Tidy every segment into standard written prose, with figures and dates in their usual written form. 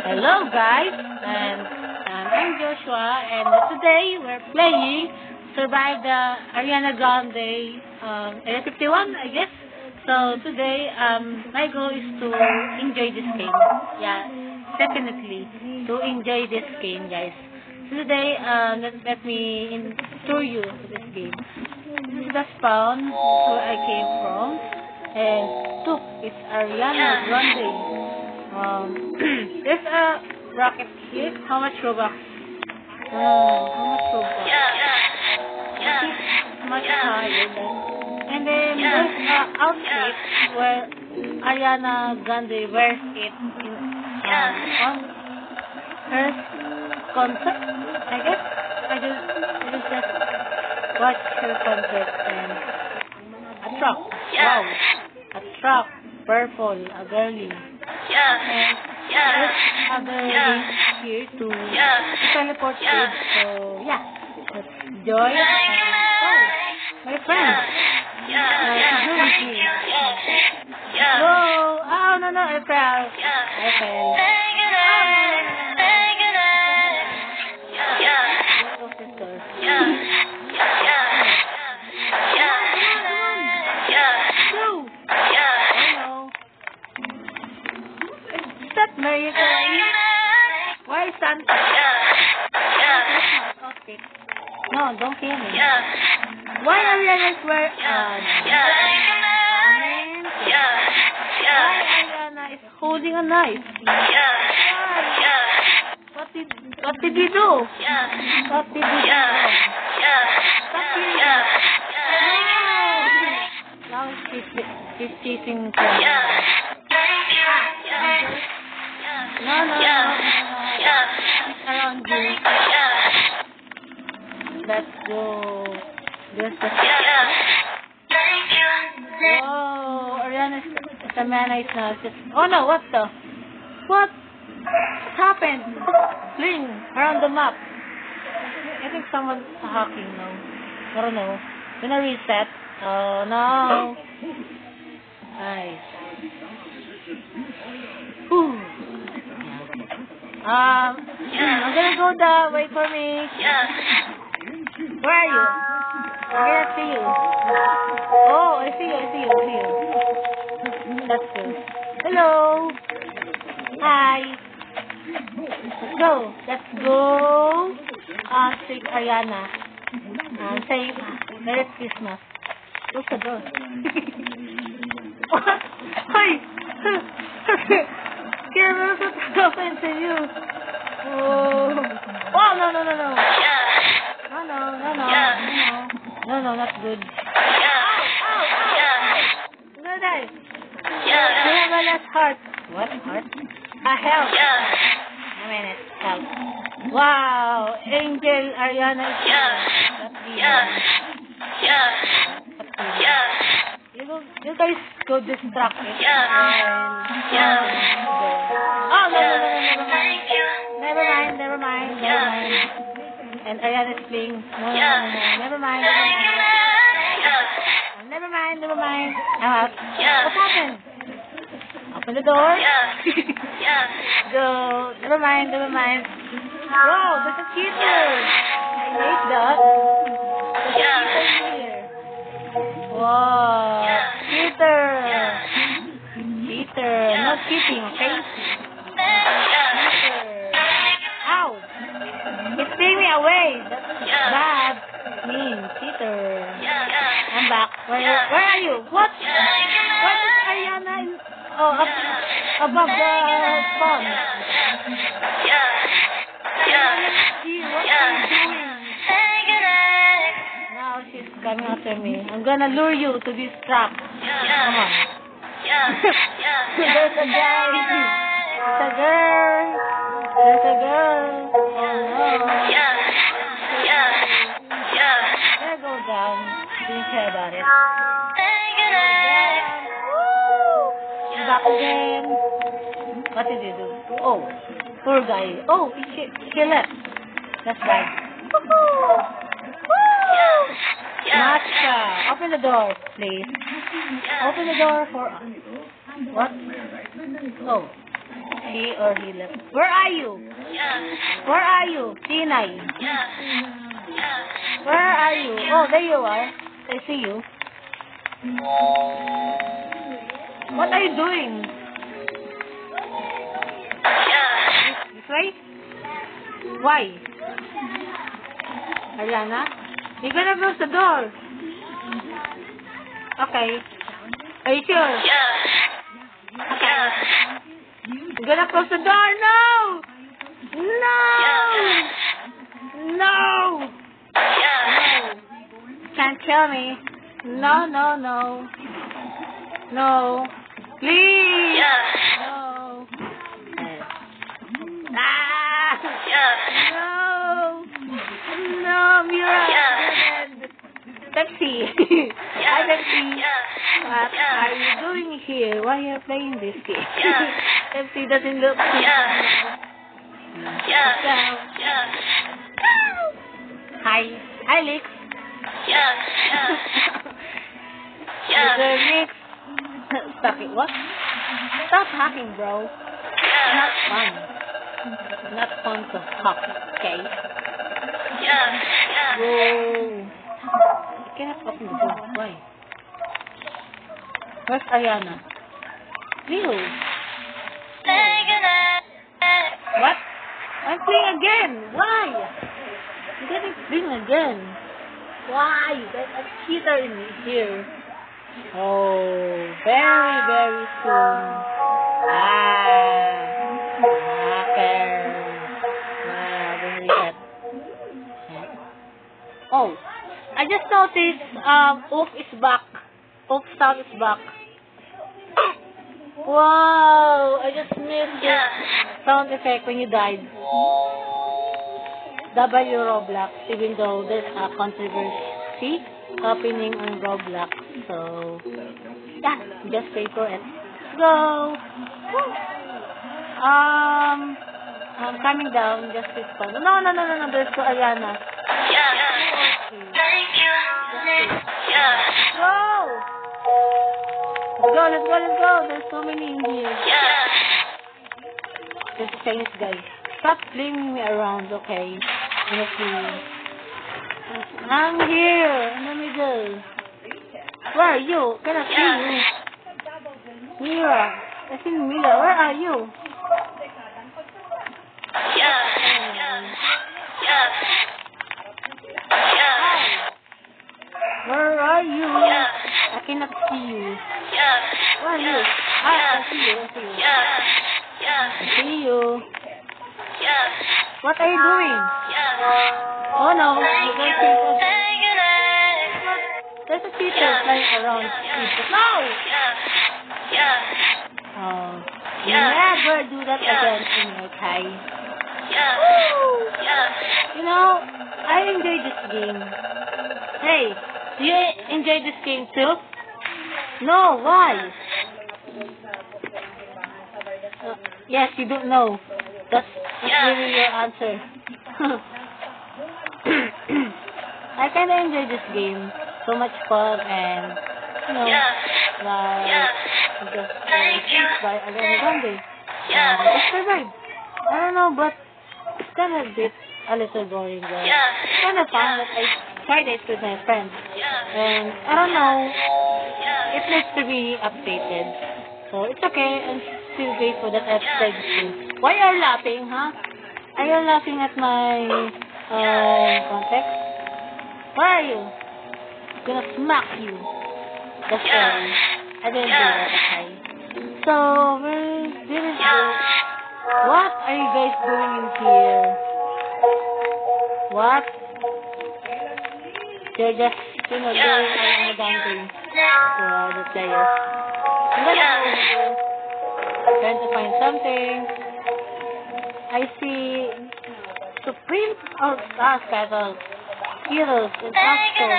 Hello guys, and I'm Joshua, and today we're playing Survive the Ariana Grande Area 51, I guess. So today, my goal is to enjoy this game. Yeah, definitely to enjoy this game, guys. So today, let me tour you to this game. This is the spawn where I came from, and look, it's Ariana Grande. There's a rocket here. How much Robux? How much Robux? It's much higher than. And then there's a outfit where Ariana Grande wears it on her concert. I guess I just watch her concert and a truck. Wow, a truck, purple, a girly. And there's other things here to teleport with. So yeah, let's enjoy. Oh, my friend. Whoa! Oh no, I fell. I fell. Little sisters. Go! Oh no. Is that Mariah? Why is Santa? Outfit. No, don't kill me. Why Ariana's wear Why Ariana is holding a knife? What did you do? What did you do? Stop here. Now she's chasing them. No. It's around you. Let's go. There's the Whoa, Ariana is a man now. Oh no, what happened? Fling around the map. I think someone's hacking now. I don't know. Gonna reset. Oh no. Nice. Whew. I'm gonna go wait for me. Where are you? I see you. Oh, I see you. That's good. Hello. Hi. Let's go. Save Ariana. Say Merry Christmas. Close the door. Hi. Careful, what happened to you? Oh, no. No, not good. Ow! I'm gonna die. You have a left heart. What heart? Help. A minute. Help. Wow, Angel Ariana is You guys go distract it. Oh, no. Never mind. And Ariana is playing. No. Never mind. I'm out. What happened? Open the door. Go. Never mind. Wow, there's a cheater. I hate that. There's a cheater here. Wow. Cheater. Not cheating, okay? Ow! It's taking me away. That's bad. Mean. Cheater. I'm back. Where are you? What? What is Ariana above the spawn? What are you doing? Now she's coming after me. I'm gonna lure you to this trap. Come on. There's a guy. There's a girl. Oh no. There go down. Didn't care about it. Woo! Back again. What did you do? Oh, poor guy. Oh, she left. That's bad. Woo! Matcha. Open the door, please. Open the door for... What? Oh. She or he left. Where are you? Where are you? Tinay. Where are you? Oh, there you are. I see you. What are you doing? This way? Why? Ariana? You're gonna close the door. Okay. Are you sure? Okay. You're gonna close the door? No! No! No! No! Can't kill me. No, no, no. No. Please! No. Ah! No! No, Mira! Pepsi! Hi, Pepsi! What are you doing here? Why are you playing this game? Pepsi doesn't look cute. Hi. Hi, Lex. Lex. Stop it. What? Stop hacking, bro. Not fun. Not fun to hack, okay? Whoa. I cannot open the door. Why? Where's Ariana? Leo. What? I'm playing again. Why? I'm getting playing again. Why? There's a cheater in here. Oh, very, very soon. Hacker. Very bad. Oh, I just noticed, Oak is back. Oak Stout is back. Wow, I just missed the sound effect when you died. W Roblox, even though there's a controversy happening on Roblox. So, yeah, just pay for it. Let's go. I'm coming down just to respond. No, there's to Ariana. Go! Let's go. There's so many in here. There's a Chinese guy. Stop blaming me around, okay? I'm here in the middle. Where are you? Can I see you? Mira. I see Mira. Where are you? Where are you? I cannot see you. Where are you? I see you. I see you. What are you doing? Oh no, you don't see us. There's a cheater flying around. No! Oh, never do that again in your time. Woo! You know, I enjoy this game. Hey, do you enjoy this game too? No, why? Yes, you don't know. That's really your answer. I kind of enjoy this game. So much fun and, you know, just by Ariana Grande. It's survived. I don't know, but it's kind of a little boring. But it's kind of fun that I tried it with my friends. And I don't know, it needs to be updated. So it's okay. I'm still grateful that I've played this game. Why are you laughing, huh? Are you laughing at my context? Where are you? I'm gonna smack you. That's fine. I didn't do that, okay? So, where is this? What are you guys doing in here? What? They're just, you know, doing a dancing to the players. I'm gonna go over here. Trying to find something. I see Supreme Castle, Heroes, and Astro. What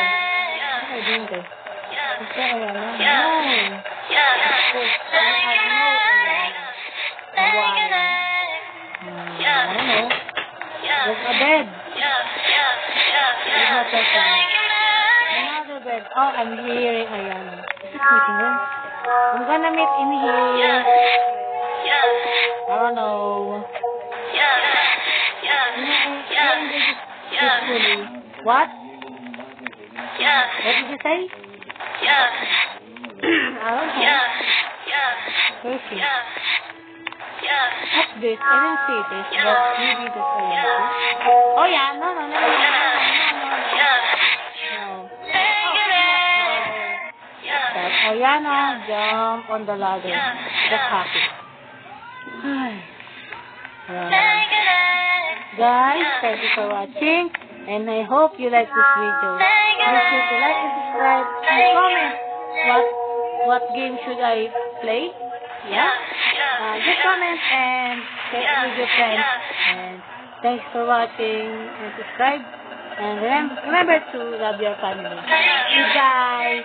are you doing there? Is there Ariana? No. I don't know. There's a bed. There's not that one. Another bed. Oh, I'm hearing Ariana. Is this meeting room? I'm gonna meet in here. Oh no. Peacefully. What? What did you say? Okay. Okay. What's this? I didn't see this, but maybe this Ariana. Oh yeah, no, no, no, no, no, no, no. That Ariana jump on the ladder. Just happy. Guys, thank you for watching, and I hope you like this video. Make sure to like and subscribe and comment what game should I play. Yeah? Just comment and share with your friends. And thanks for watching and subscribe. And remember to love your family. You guys.